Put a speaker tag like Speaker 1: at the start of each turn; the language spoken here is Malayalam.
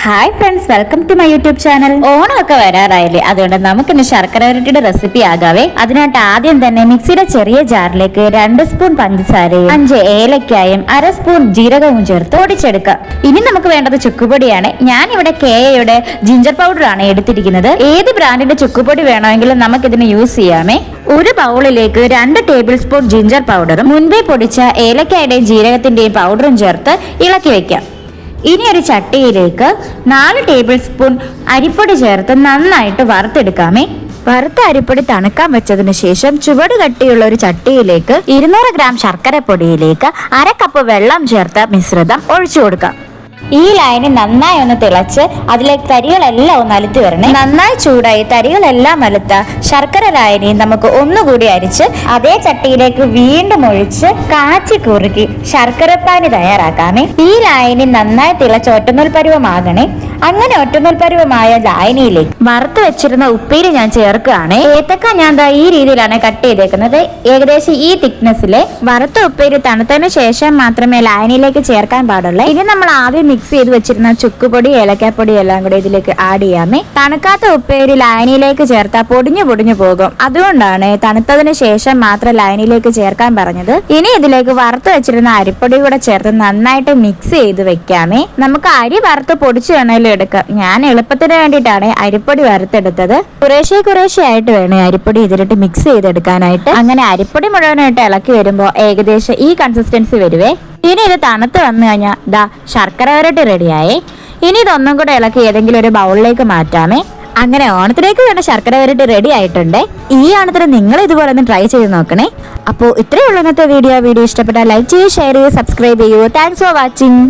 Speaker 1: Hi friends, welcome to my YouTube channel. ഓണമൊക്കെ വരാറായില്ലേ, അതുകൊണ്ട് നമുക്കിന്ന് ശർക്കര വരട്ടിയുടെ റെസിപ്പി ആകാവേ. അതിനായിട്ട് ആദ്യം തന്നെ മിക്സിയുടെ ചെറിയ ജാറിലേക്ക് 2 സ്പൂൺ പഞ്ചസാരയും 5 ഏലക്കായും 1/2 സ്പൂൺ ജീരകവും ചേർത്ത് പൊടിച്ചെടുക്കാം. ഇനി നമുക്ക് വേണ്ടത് ചുക്കുപൊടിയാണ്. ഞാൻ ഇവിടെ കേയുടെ ജിഞ്ചർ പൗഡർ ആണ് എടുത്തിരിക്കുന്നത്. ഏത് ബ്രാൻഡിന്റെ ചുക്കുപൊടി വേണമെങ്കിലും നമുക്കിതിന് യൂസ് ചെയ്യാമേ. ഒരു ബൗളിലേക്ക് 2 ടേബിൾ സ്പൂൺ ജിഞ്ചർ പൗഡറും മുൻപേ പൊടിച്ച ഏലക്കായുടെയും ജീരകത്തിന്റെയും പൗഡറും ചേർത്ത് ഇളക്കി വെക്കാം. ഇനി ഒരു ചട്ടിയിലേക്ക് 4 ടേബിൾ സ്പൂൺ അരിപ്പൊടി ചേർത്ത് നന്നായിട്ട് വറുത്തെടുക്കാമേ. വറുത്ത അരിപ്പൊടി തണുക്കാൻ വെച്ചതിന് ശേഷം ചുവട് കട്ടിയുള്ള ഒരു ചട്ടിയിലേക്ക് 200 ഗ്രാം ശർക്കര പൊടിയിലേക്ക് 1/2 കപ്പ് വെള്ളം ചേർത്ത മിശ്രിതം ഒഴിച്ചു കൊടുക്കാം. ഈ ലൈന് നന്നായി ഒന്ന് തിളച്ച് അതിലേക്ക് തരികളെല്ലാം ഒന്ന് അലുത്തി വരണേ. നന്നായി ചൂടായി തരികളെല്ലാം അലുത്ത ശർക്കര ലായനി നമുക്ക് ഒന്നുകൂടി അരിച്ച് അതേ ചട്ടിയിലേക്ക് വീണ്ടും ഒഴിച്ച് കാച്ചി കുറുക്കി ശർക്കരപ്പാനി തയ്യാറാക്കാമേ. ഈ ലായനി നന്നായി തിളച്ച് ഒറ്റനൂൽ പരുവമാകണേ. അങ്ങനെ ഒറ്റനൂൽ പരുവമായ ലായനിയിലേക്ക് വറുത്ത് വെച്ചിരുന്ന ഉപ്പേരി ഞാൻ ചേർക്കുകയാണ്. ഏത്തക്ക ഞാൻ ഈ രീതിയിലാണ് കട്ട് ചെയ്തേക്കുന്നത്. ഏകദേശം ഈ തിക്നെസ്സിലെ വറുത്ത ഉപ്പേരി തണുത്തതിന് ശേഷം മാത്രമേ ലായനിയിലേക്ക് ചേർക്കാൻ പാടുള്ളൂ. ഇനി നമ്മൾ ആദ്യം മിക്സ് ചെയ്ത് വെച്ചിരുന്ന ചുക്കുപൊടി ഏലക്കാപ്പൊടി എല്ലാം കൂടി ഇതിലേക്ക് ആഡ് ചെയ്യാമേ. തണുക്കാത്ത ഉപ്പേരി ലായനിയിലേക്ക് ചേർത്താൽ പൊടിഞ്ഞു പോകും. അതുകൊണ്ടാണ് തണുത്തതിന് ശേഷം മാത്രം ലായനിയിലേക്ക് ചേർക്കാൻ പറഞ്ഞത്. ഇനി ഇതിലേക്ക് വറുത്ത് വെച്ചിരുന്ന അരിപ്പൊടി കൂടെ ചേർത്ത് നന്നായിട്ട് മിക്സ് ചെയ്ത് വെക്കാമേ. നമുക്ക് അരി വറുത്ത് പൊടിച്ചു വേണേലും എടുക്കാം. ഞാൻ എളുപ്പത്തിന് വേണ്ടിയിട്ടാണ് അരിപ്പൊടി വറുത്തെടുത്തത്. കുറേശ്ശെ ആയിട്ട് വേണം അരിപ്പൊടി ഇതിലിട്ട് മിക്സ് ചെയ്തെടുക്കാനായിട്ട്. അങ്ങനെ അരിപ്പൊടി മുഴുവനായിട്ട് ഇളക്കി വരുമ്പോൾ ഏകദേശം ഈ കൺസിസ്റ്റൻസി വരുവേ. ഇനി ഇത് തണുത്ത് വന്നു കഴിഞ്ഞാൽ ശർക്കര വരട്ടി റെഡിയായി. ഇനി ഇതൊന്നും കൂടെ ഇളക്കി ഏതെങ്കിലും ഒരു ബൗളിലേക്ക് മാറ്റാമേ. അങ്ങനെ ഓണത്തിലേക്ക് വേണ്ട ശർക്കര വരട്ടി റെഡി ആയിട്ടുണ്ട്. ഈ ഓണത്തിന് നിങ്ങൾ ഇതുപോലെ ഒന്ന് ട്രൈ ചെയ്ത് നോക്കണേ. അപ്പോൾ ഇത്രയേ ഉള്ളൂ ഇന്നത്തെ വീഡിയോ. ഇഷ്ടപ്പെട്ടാൽ ലൈക്ക് ചെയ്യൂ, ഷെയർ ചെയ്യൂ, സബ്സ്ക്രൈബ് ചെയ്യൂ. Thanks for watching.